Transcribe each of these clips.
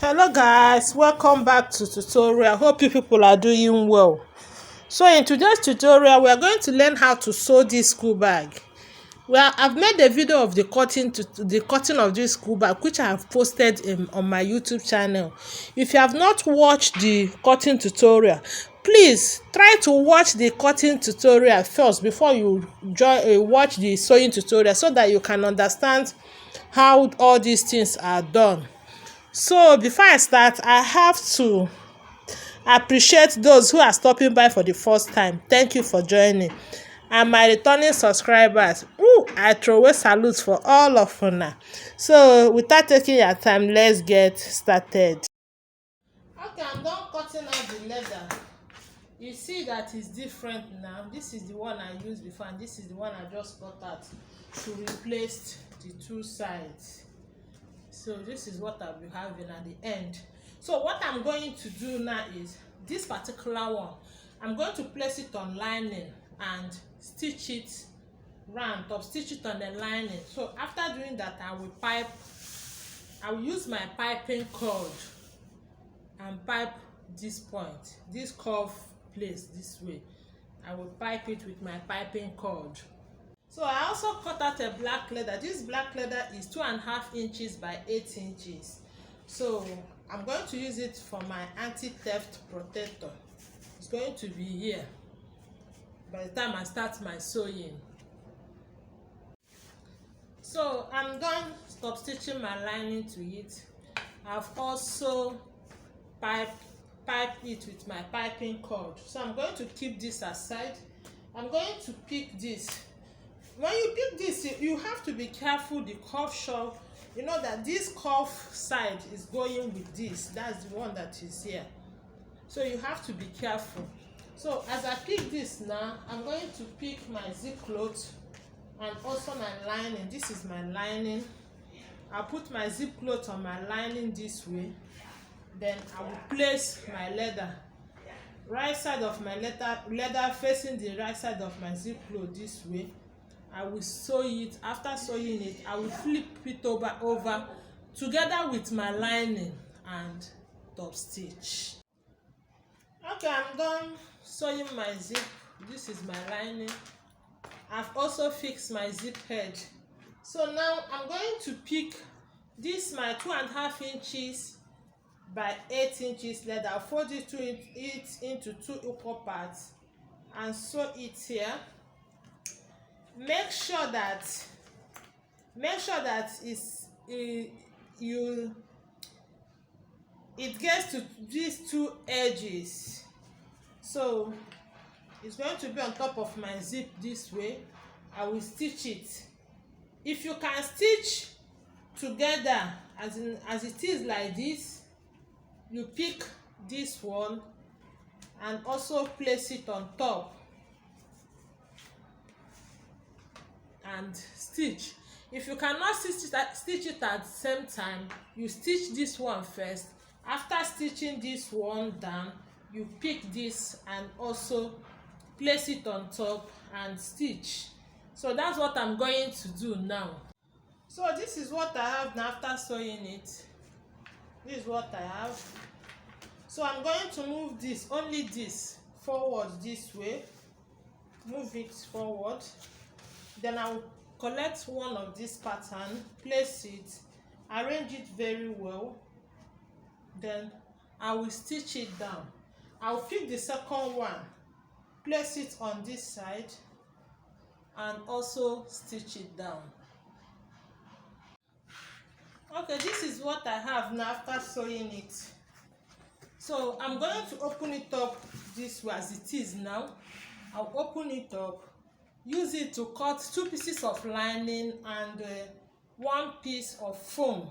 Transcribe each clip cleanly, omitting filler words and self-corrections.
Hello guys, welcome back to tutorial. Hope you people are doing well. So in today's tutorial we are going to learn how to sew this school bag. Well, I've made a video of the cutting of this school bag, which I have posted on my YouTube channel. If you have not watched the cutting tutorial, please try to watch the cutting tutorial first before you watch the sewing tutorial, so that you can understand how all these things are done. So before I start, I have to appreciate those who are stopping by for the first time. Thank you for joining. And my returning subscribers, I throw away salutes for all of una. So without taking your time, let's get started. Okay, I'm done cutting out the leather. You see that it's different now. This is the one I used before, and this is the one I just cut out to replace the two sides. So this is what I'll be having at the end. So what I'm going to do now is this particular one, I'm going to place it on lining and stitch it round up, stitch it on the lining. So after doing that, I will use my piping cord and pipe this point, this curve place this way. I will pipe it with my piping cord. So I also cut out a black leather. This black leather is 2.5 inches by 8 inches. So I'm going to use it for my anti-theft protector. It's going to be here by the time I start my sewing. So I'm done stop stitching my lining to it. I've also piped it with my piping cord. So I'm going to keep this aside. I'm going to pick this. When you pick this, you have to be careful the curve shawl. You know that this curve side is going with this. That's the one that is here. So you have to be careful. So as I pick this now, I'm going to pick my zip cloth and also my lining. This is my lining. I'll put my zip cloth on my lining this way. Then I will place my leather. Right side of my leather facing the right side of my zip cloth this way. I will sew it. After sewing it, I will flip it over together with my lining and top stitch. Okay, I'm done sewing my zip. This is my lining. I've also fixed my zip head. So now I'm going to pick this my 2.5 inches by 8 inches leather. I'll fold it into two equal parts and sew it here. Make sure that it gets to these two edges. So it's going to be on top of my zip this way. I will stitch it. If you can stitch together as it is like this, you pick this one and also place it on top and stitch. If you cannot stitch it at the same time, you stitch this one first. After stitching this one down, you pick this and also place it on top and stitch. So that's what I'm going to do now. So this is what I have now after sewing it. This is what I have. So I'm going to move this, only this, forward this way. Move it forward. Then I will collect one of this pattern, place it, arrange it very well. Then I will stitch it down. I will pick the second one, place it on this side, and also stitch it down. Okay, this is what I have now after sewing it. So I'm going to open it up this way as it is now. I'll open it up. Use it to cut 2 pieces of lining and 1 piece of foam.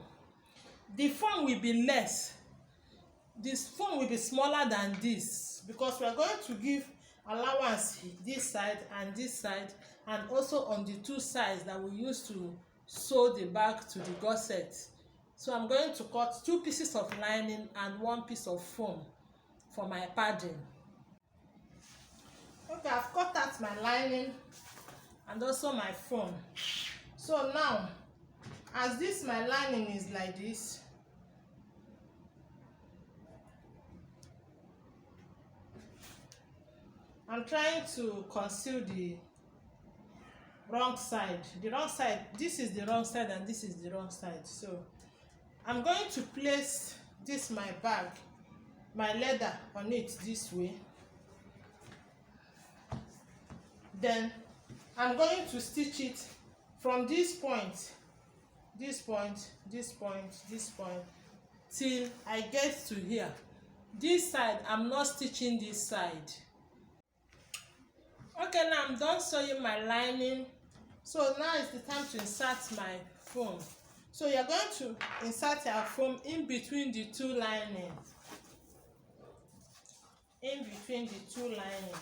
The foam will be less. This foam will be smaller than this because we are going to give allowance this side, and also on the two sides that we use to sew the bag to the gusset. So I'm going to cut 2 pieces of lining and 1 piece of foam for my padding. Okay, I've cut out my lining and also my foam. So now, as this my lining is like this, I'm trying to conceal the wrong side. This is the wrong side and this is the wrong side. So I'm going to place this my bag, my leather on it this way. Then I'm going to stitch it from this point, this point, this point, this point, till I get to here. This side, I'm not stitching this side. Okay, now I'm done sewing my lining. So now is the time to insert my foam. So you're going to insert your foam in between the two linings. In between the two linings.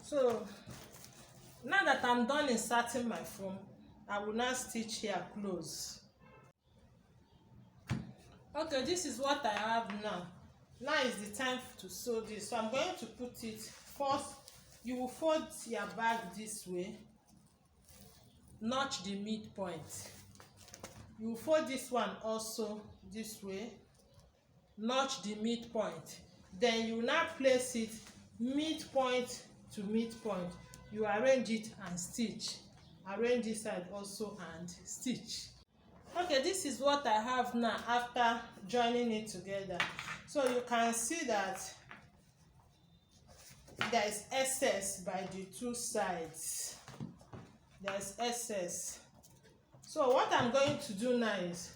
So now that I'm done inserting my foam, I will now stitch here close. Okay, this is what I have now. Now is the time to sew this. So I'm going to put it first. You will fold your bag this way, notch the midpoint. You will fold this one also this way, notch the midpoint. Then you will now place it midpoint to midpoint. You arrange it and stitch. Arrange this side also and stitch. Okay, this is what I have now after joining it together. So you can see that there is excess by the two sides. There is excess. So what I'm going to do now is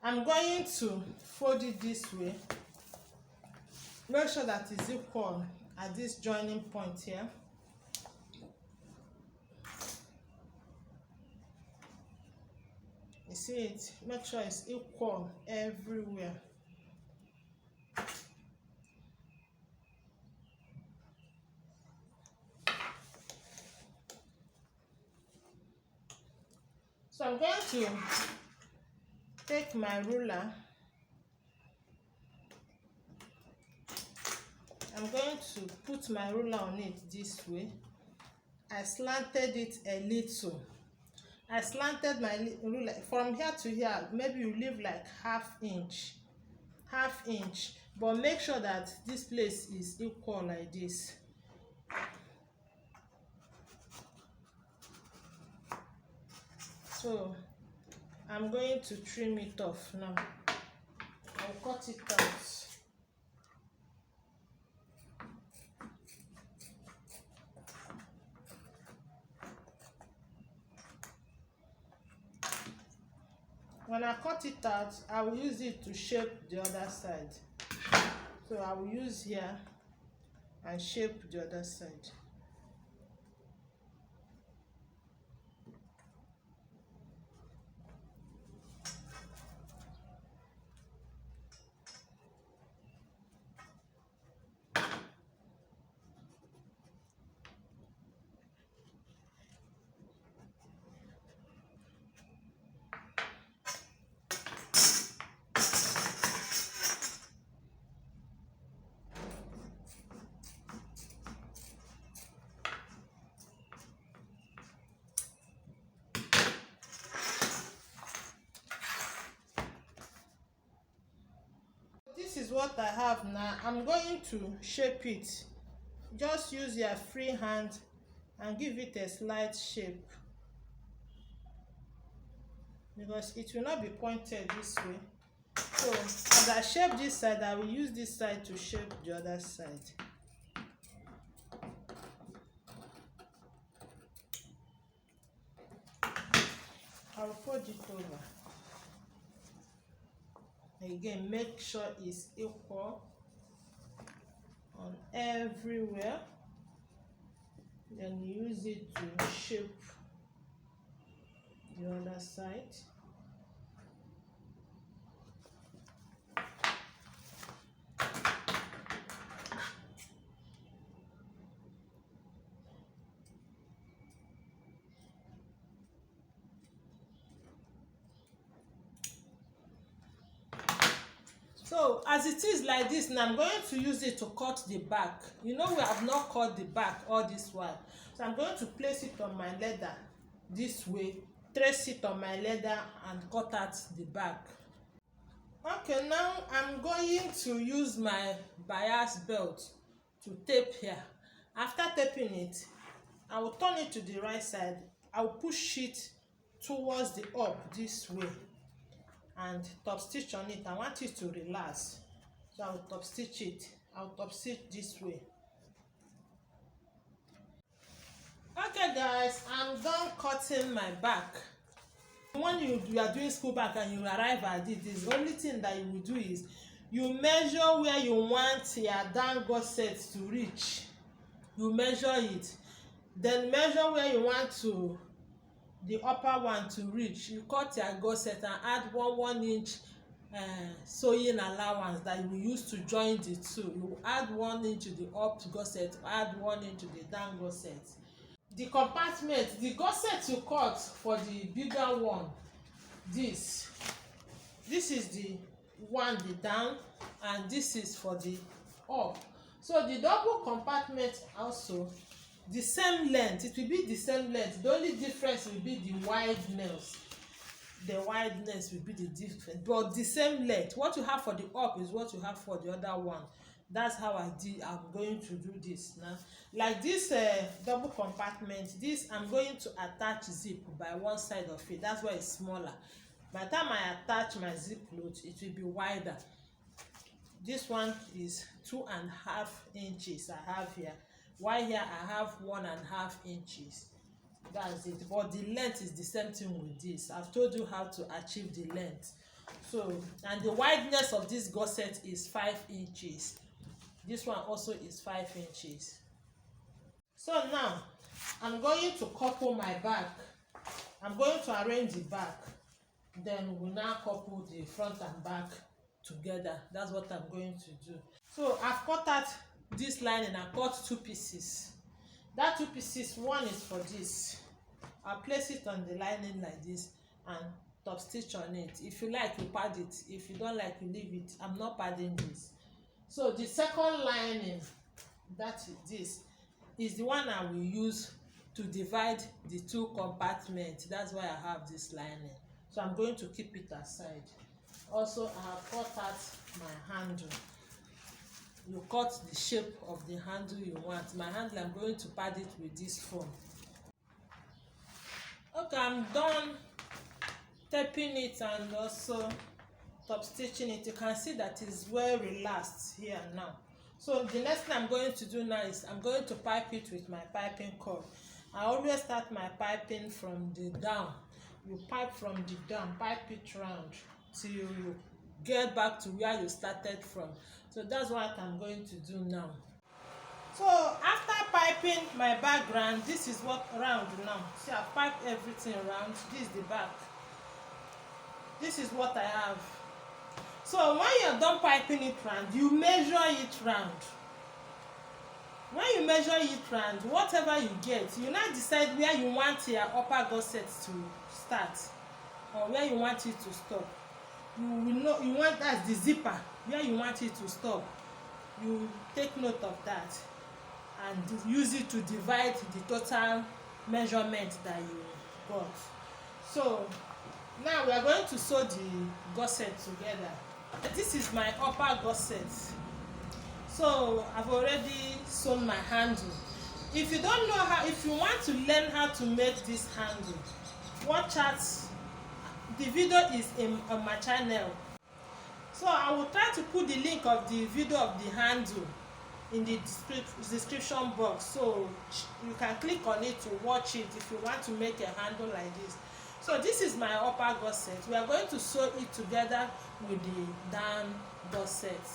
I'm going to fold it this way. Make sure that it's equal at this joining point here. You see it? Make sure it's equal everywhere. So I'm going to take my ruler. I'm going to put my ruler on it this way. I slanted it a little. I slanted my ruler from here to here. Maybe you leave like half inch, but make sure that this place is equal like this. So I'm going to trim it off now. I'll cut it out. When I cut it out, I will use it to shape the other side. So I will use here and shape the other side. This is what I have now. I'm going to shape it. Just use your free hand and give it a slight shape, because it will not be pointed this way. So as I shape this side, I will use this side to shape the other side. I'll fold it over. Again, make sure it's equal on everywhere. Then use it to shape the other side. So as it is like this now, I'm going to use it to cut the back. You know, we have not cut the back all this while, so I'm going to place it on my leather this way, trace it on my leather and cut out the back. Okay, now I'm going to use my bias belt to tape here. After taping it, I will turn it to the right side. I will push it towards the up this way and top stitch on it. I want it to relax, so I will top stitch it. I will top stitch this way. Okay guys, I'm done cutting my back. When you are doing school back and you arrive at it, the only thing that you will do is you measure where you want your down gusset to reach. You measure it, then measure where you want to the upper one to reach. You cut your gusset and add 1 inch sewing allowance that you will use to join the two. You add 1 inch to the up gusset, add 1 inch to the down gusset. The compartment, the gusset you cut for the bigger one, this is the one, the down, and this is for the up. So the double compartment also the same length, it will be the same length. The only difference will be the wideness. The wideness will be the difference, but the same length. What you have for the up is what you have for the other one. That's how I'm going to do this now. Like this double compartment, this I'm going to attach zip by one side of it. That's why it's smaller. By the time I attach my zip load, it will be wider. This one is 2.5 inches I have here, while here I have 1.5 inches. That's it. But the length is the same thing with this. I've told you how to achieve the length. So, and the wideness of this gusset is 5 inches. This one also is 5 inches. So now I'm going to couple my back. I'm going to arrange the back, then we'll now couple the front and back together. That's what I'm going to do. So I've cut out this lining. I cut 2 pieces. That 2 pieces, one is for this. I'll place it on the lining like this and top stitch on it. If you like, you pad it. If you don't like, you leave it. I'm not padding this. So the second lining, that is this, is the one I will use to divide the 2 compartments. That's why I have this lining. So I'm going to keep it aside. Also, I have cut out my handle. You cut the shape of the handle you want. My handle, I'm going to pad it with this foam. Okay, I'm done taping it and also top stitching it. You can see that it's well relaxed here now. So the next thing I'm going to do now is I'm going to pipe it with my piping cord. I always start my piping from the down. You pipe from the down, pipe it round till you get back to where you started from. So that's what I'm going to do now. So after piping my background, this is what round now. See, I've piped everything around. This is the back. This is what I have. So when you're done piping it round, you measure it round. When you measure it round, whatever you get, you now decide where you want your upper gusset to start or where you want it to stop. You will know you want, that's the zipper, where you want it to stop. You take note of that and use it to divide the total measurement that you got. So now we are going to sew the gusset together. This is my upper gusset. So I've already sewn my handle. If you don't know how, if you want to learn how to make this handle, watch out. The video is on my channel. So I will try to put the link of the video of the handle in the description box, so you can click on it to watch it if you want to make a handle like this. So this is my upper gusset. We are going to sew it together with the down gusset.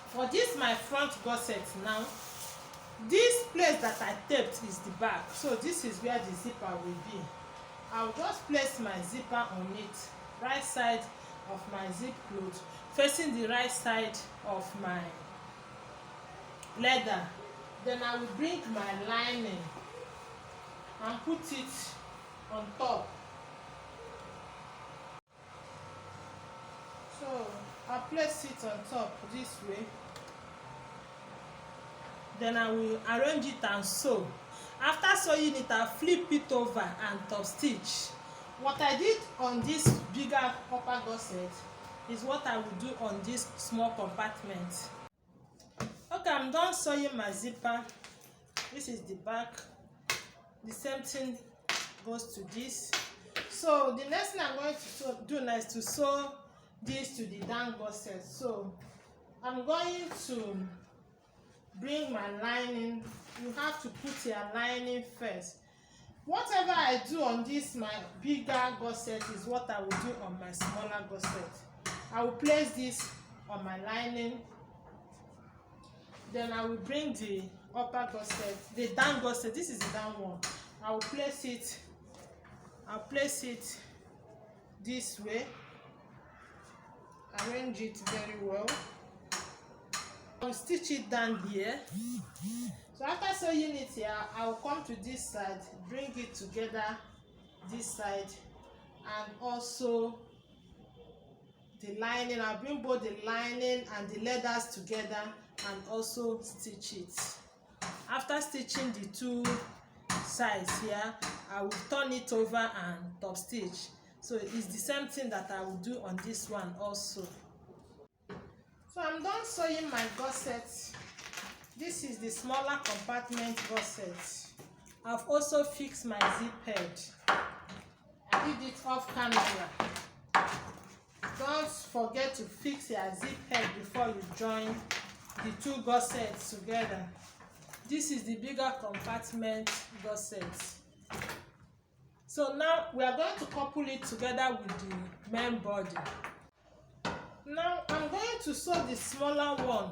For this my front gusset now, this place that I taped is the back. So this is where the zipper will be. I'll just place my zipper on it, right side of my zip cloth, facing the right side of my leather. Then I will bring my lining and put it on top. So I'll place it on top this way. Then I will arrange it and sew. After sewing it, I'll flip it over and top stitch. What I did on this bigger upper gusset is what I will do on this small compartment. Okay, I'm done sewing my zipper. This is the back. The same thing goes to this. So the next thing I'm going to do now is to sew this to the down gusset. So I'm going to bring my lining. You have to put your lining first. Whatever I do on this my bigger gusset is what I will do on my smaller gusset. I will place this on my lining. Then I will bring the upper gusset, the down gusset. This is the down one. I will place it. I'll place it this way. Arrange it very well. I'll stitch it down here. So after sewing it here, I will come to this side, bring it together this side, and also the lining. I'll bring both the lining and the leathers together and also stitch it. After stitching the two sides here, I will turn it over and top stitch. So it's the same thing that I will do on this one also. So I'm done sewing my gusset. This is the smaller compartment gusset. I've also fixed my zip head. I did it off camera. Don't forget to fix your zip head before you join the two gussets together. This is the bigger compartment gusset. So now we are going to couple it together with the main body. Now I'm going to sew the smaller one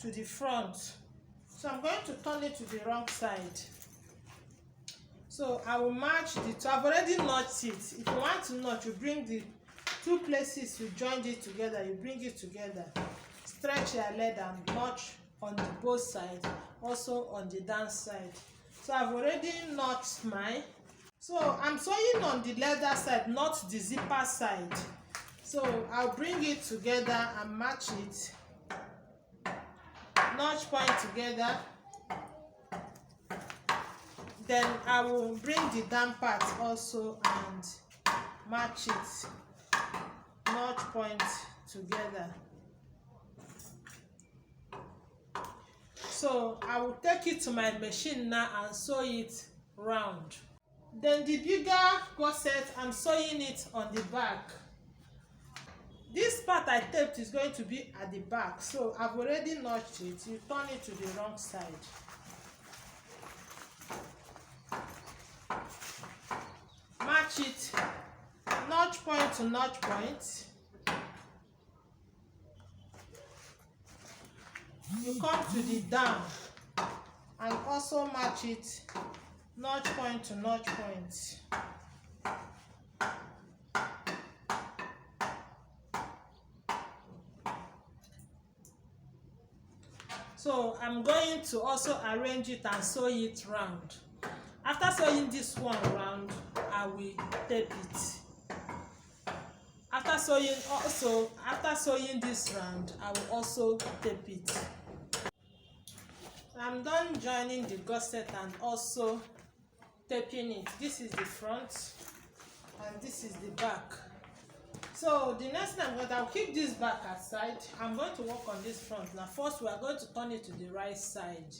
to the front. So I'm going to turn it to the wrong side. So I will match the two. I've already notched it. If you want to notch, you bring the two places you joined it together, you bring it together. Stretch your lead and notch on the both sides, also on the down side. So I've already notched mine. So I'm sewing on the leather side, not the zipper side. So I'll bring it together and match it. Notch point together. Then I will bring the down part also and match it. Notch point together. So I will take it to my machine now and sew it round. Then the bigger gusset, I'm sewing it on the back. This part I taped is going to be at the back, so I've already notched it. You turn it to the wrong side. Match it, notch point to notch point. You come to the down and also match it, notch point to notch point. So I'm going to also arrange it and sew it round. After sewing this one round, I will tape it. After sewing this round, I will also tape it. I'm done joining the gusset and also taping it. This is the front and this is the back. So the next thing I'll keep this back aside. I'm going to work on this front. Now first we are going to turn it to the right side.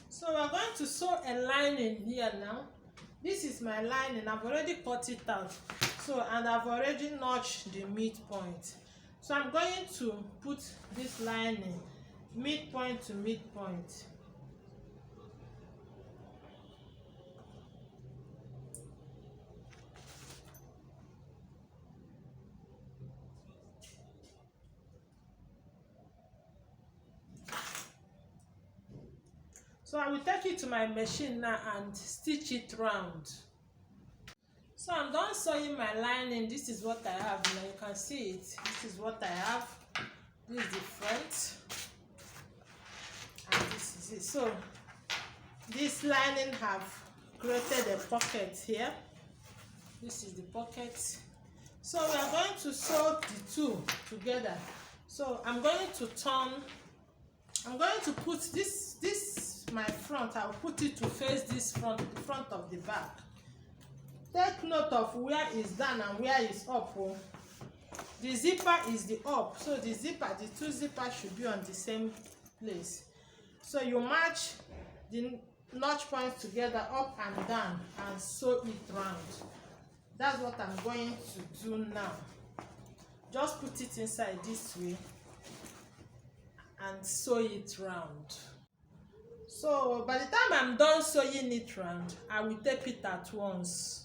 So we're going to sew a lining here now. This is my lining. I've already cut it out. So, and I've already notched the midpoint. So I'm going to put this lining midpoint to midpoint. So I will take it to my machine now and stitch it round. So I'm done sewing my lining. This is what I have now. You can see it. This is what I have. This is the front. And this is it. So this lining have created a pocket here. This is the pocket. So we are going to sew the two together. So I'm going to put this my front. I'll put it to face this front, the front of the back. Take note of where is down and where is up. Oh. The zipper is the up, so the two zippers should be on the same place. So you match the notch points together up and down and sew it round. That's what I'm going to do now. Just put it inside this way and sew it round. So by the time I'm done sewing it round, I will tape it at once.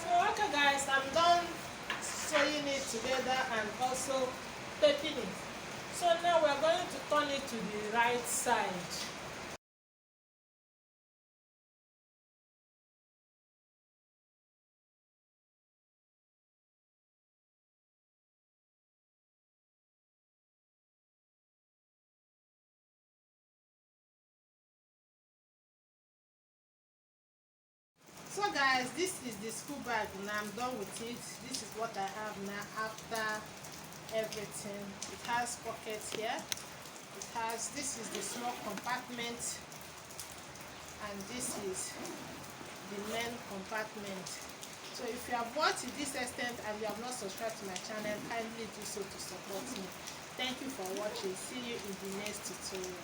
So okay guys, I'm done sewing it together and also taping it. So now we're going to turn it to the right side. So guys, this is the school bag now. I'm done with it. This is what I have now after everything. It has pockets here. This is the small compartment, and this is the main compartment. So if you have watched to this extent and you have not subscribed to my channel, kindly do so to support me. Thank you for watching. See you in the next tutorial.